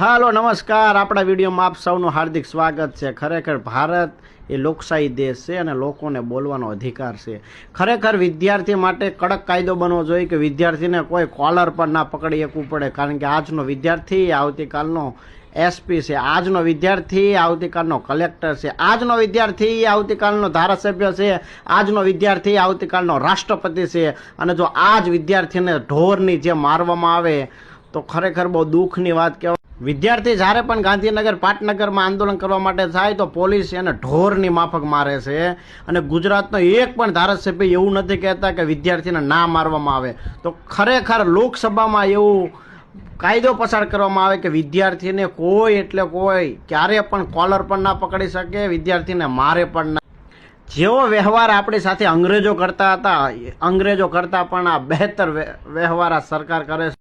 હાલો નમસ્કાર, આપણા વિડીયોમાં આપ સૌનું હાર્દિક સ્વાગત છે। ખરેખર ભારત એ લોકશાહી દેશ છે અને લોકોને બોલવાનો અધિકાર છે। ખરેખર વિદ્યાર્થી માટે કડક કાયદો બનવો જોઈએ કે વિદ્યાર્થીને કોઈ કોલર પર ના પકડી શકવું પડે, કારણ કે આજનો વિદ્યાર્થી આવતીકાલનો એસપી છે, આજનો વિદ્યાર્થી આવતીકાલનો કલેક્ટર છે, આજનો વિદ્યાર્થી આવતીકાલનો ધારાસભ્ય છે, આજનો વિદ્યાર્થી આવતીકાલનો રાષ્ટ્રપતિ છે। અને જો આજ વિદ્યાર્થીને ઢોરની જે મારવામાં આવે તો ખરેખર બહુ દુઃખની વાત કહેવાય। વિદ્યાર્થી જ્યારે પણ ગાંધીનગર પાટનગરમાં આંદોલન કરવા માટે થાય તો પોલીસ એને ઢોરની માફક મારે છે અને ગુજરાતનો એક પણ ધારાસભ્ય એવું નથી કહેતા કે વિદ્યાર્થીને ના મારવામાં આવે। તો ખરેખર લોકસભામાં એવું કાયદો પસાર કરવામાં આવે કે વિદ્યાર્થીને કોઈ એટલે કોઈ ક્યારે પણ કોલર પણ ના પકડી શકે, વિદ્યાર્થીને મારે પણ ના। જેવો વ્યવહાર આપણી સાથે અંગ્રેજો કરતા હતા, અંગ્રેજો કરતાં પણ આ બહેતર વ્યવહાર આ સરકાર કરે છે।